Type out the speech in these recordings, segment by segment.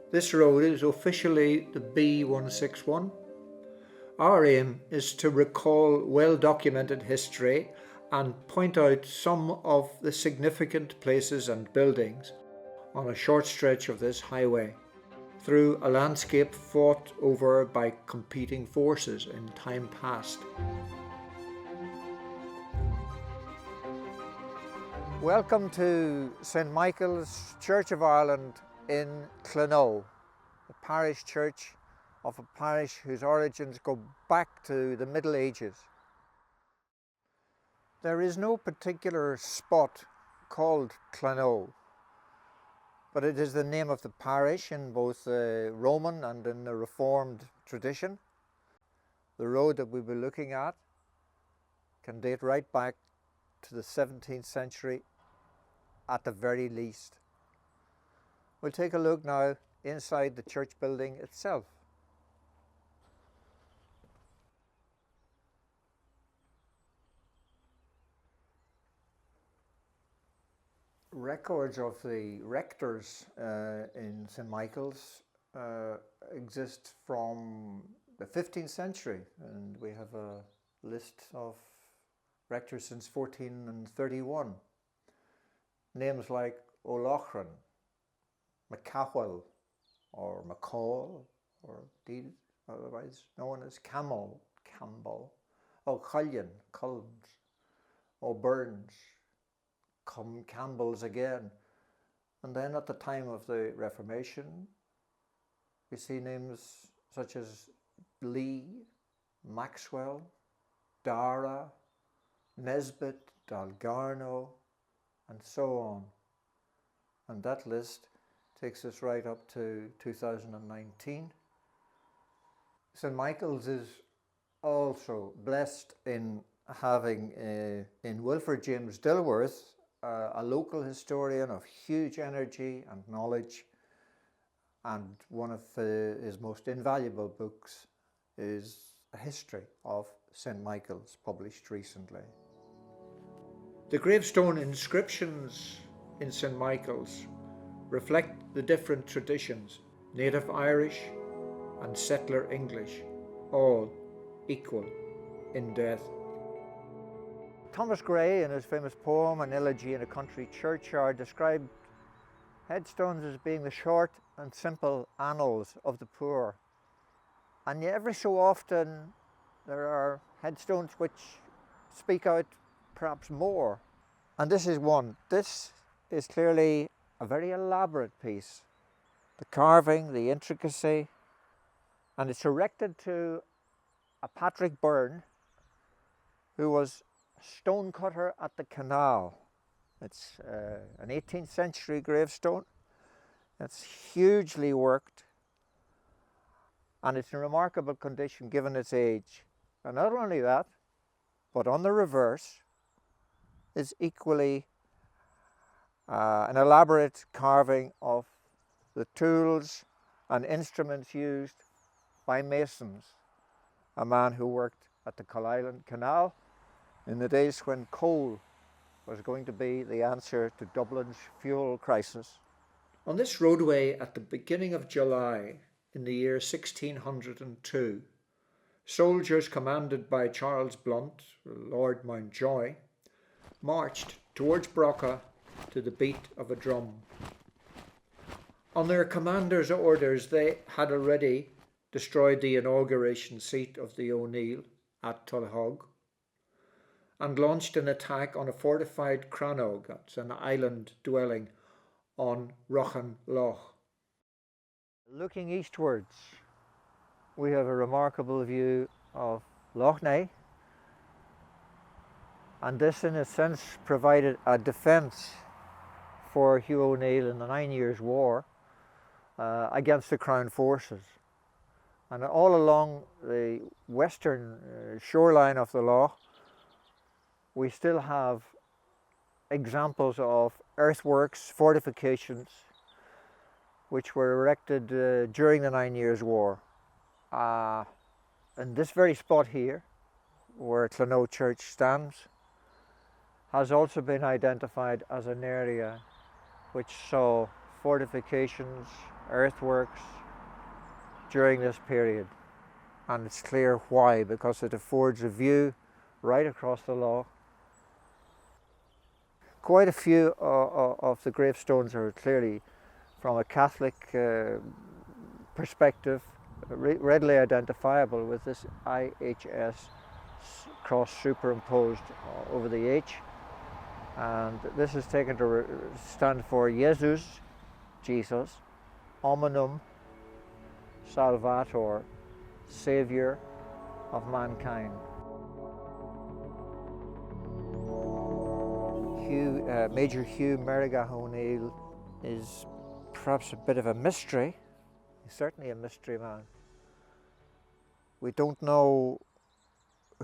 This road is officially the B161. Our aim is to recall well-documented history and point out some of the significant places and buildings on a short stretch of this highway, through a landscape fought over by competing forces in time past. Welcome to St Michael's Church of Ireland in Clonoe, the parish church of a parish whose origins go back to the Middle Ages. There is no particular spot called Clonoe, but it is the name of the parish in both the Roman and in the Reformed tradition. The road that we'll be looking at can date right back to the 17th century at the very least. We'll take a look now inside the church building itself. Records of the rectors in St Michael's exist from the 15th century, and we have a list of rectors since 1431. Names like O'Loughlin, McCawell, or McCall, or indeed otherwise known as Campbell, O'Cullion, Cullens, O'Burns, Campbells again. And then at the time of the Reformation, we see names such as Lee, Maxwell, Dara, Nesbitt, Dalgarno, and so on. And that list takes us right up to 2019. St Michael's is also blessed in having, in Wilfred James Dilworth, a local historian of huge energy and knowledge, and one of his most invaluable books is a history of St Michael's, published recently. The gravestone inscriptions in St Michael's reflect the different traditions, native Irish and settler English, all equal in death. Thomas Gray, in his famous poem An Elegy in a Country Churchyard, described headstones as being the short and simple annals of the poor. And yet every so often there are headstones which speak out perhaps more. And this is one. This is clearly a very elaborate piece. The carving, the intricacy, and it's erected to a Patrick Byrne, who was a stonecutter at the canal. It's an 18th century gravestone. It's hugely worked, and it's in remarkable condition given its age. And not only that, but on the reverse is equally an elaborate carving of the tools and instruments used by masons, a man who worked at the Cull Island Canal in the days when coal was going to be the answer to Dublin's fuel crisis. On this roadway at the beginning of July in the year 1602, soldiers commanded by Charles Blount, Lord Mountjoy, marched towards Brocka to the beat of a drum. On their commander's orders, they had already destroyed the inauguration seat of the O'Neill at Tullahog and launched an attack on a fortified Clonoe, that's an island dwelling on Rochan Loch. Looking eastwards, we have a remarkable view of Loch Ness, and this in a sense provided a defence for Hugh O'Neill in the 9 Years' War against the Crown forces. And all along the western shoreline of the loch, we still have examples of earthworks, fortifications, which were erected during the 9 Years' War. And this very spot here, where Clonoe Church stands, has also been identified as an area which saw fortifications, earthworks during this period. And it's clear why, because it affords a view right across the loch. Quite a few of the gravestones are clearly from a Catholic perspective, readily identifiable with this IHS cross superimposed over the H. And this is taken to stand for Jesus, Jesus, hominum salvator, Saviour of mankind. Major Hugh Mergaugh O'Neill is perhaps a bit of a mystery. He's certainly a mystery man. We don't know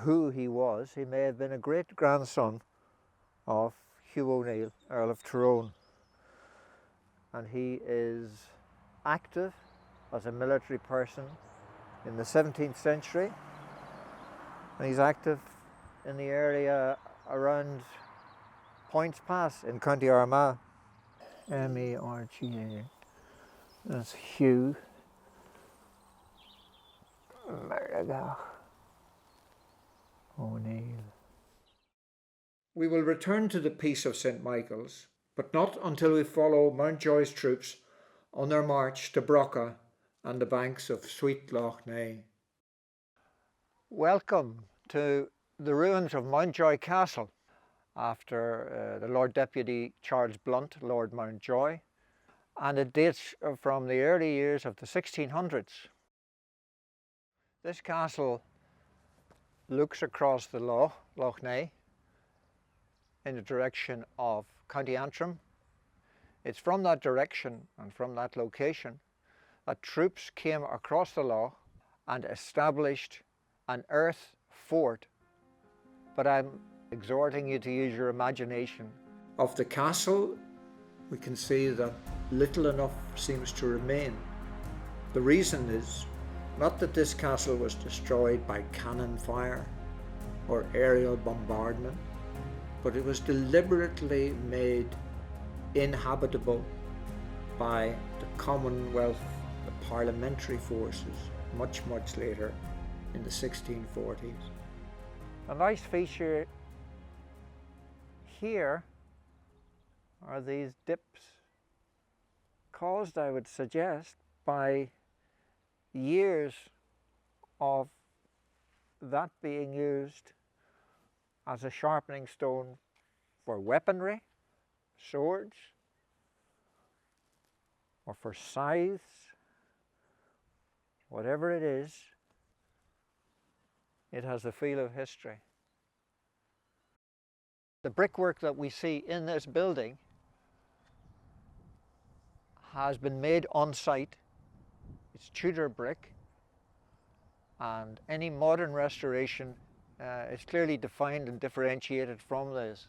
who he was. He may have been a great-grandson of Hugh O'Neill, Earl of Tyrone. And he is active as a military person in the 17th century, and he's active in the area around Points Pass in County Armagh. Mergaugh. That's Hugh Mergaugh O'Neill. We will return to the Peace of St. Michael's, but not until we follow Mountjoy's troops on their march to Brocka and the banks of Sweet Loch Ness. Welcome to the ruins of Mountjoy Castle after the Lord Deputy Charles Blunt, Lord Mountjoy, and it dates from the early years of the 1600s. This castle looks across the Loch Ness in the direction of County Antrim. It's from that direction and from that location that troops came across the loch and established an earth fort. But I'm exhorting you to use your imagination. Of the castle, we can see that little enough seems to remain. The reason is not that this castle was destroyed by cannon fire or aerial bombardment, but it was deliberately made inhabitable by the Commonwealth, the parliamentary forces, much later in the 1640s. A nice feature here are these dips, caused, I would suggest, by years of that being used as a sharpening stone for weaponry, swords, or for scythes, whatever it is, it has the feel of history. The brickwork that we see in this building has been made on site. It's Tudor brick, and any modern restoration is clearly defined and differentiated from this.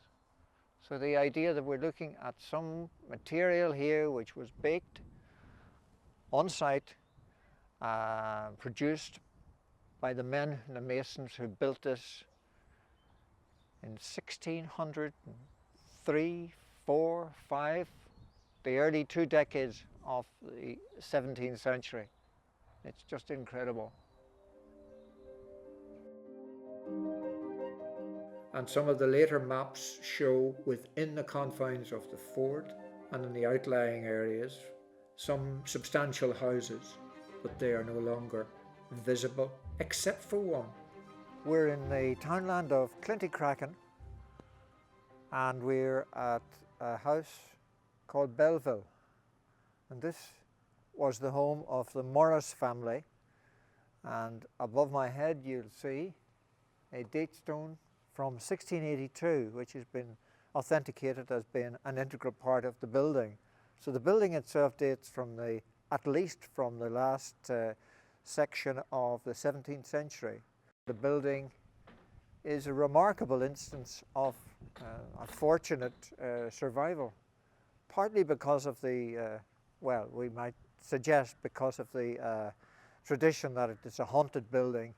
So the idea that we're looking at some material here which was baked on site, produced by the men, the masons who built this in 1603, 4, 5, the early 2 decades of the 17th century. It's just incredible. And some of the later maps show within the confines of the fort and in the outlying areas some substantial houses, but they are no longer visible except for one. We're in the townland of Clintycracken, and we're at a house called Belville, and this was the home of the Morris family. And above my head you'll see a date stone from 1682, which has been authenticated as being an integral part of the building. So the building itself dates from at least from the last section of the 17th century. The building is a remarkable instance of a fortunate survival, partly because of the, well, we might suggest because of the tradition that it is a haunted building,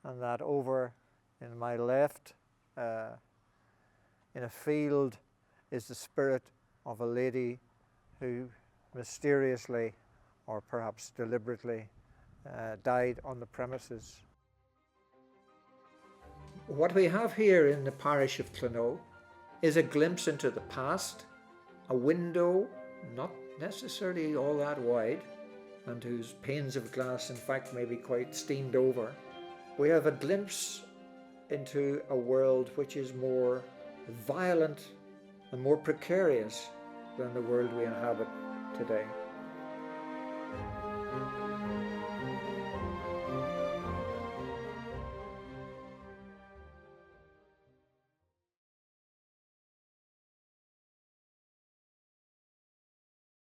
and that over in my left, in a field, is the spirit of a lady who mysteriously, or perhaps deliberately, died on the premises. What we have here in the parish of Clonoe is a glimpse into the past, a window not necessarily all that wide, and whose panes of glass in fact may be quite steamed over. We have a glimpse into a world which is more violent and more precarious than the world we inhabit today.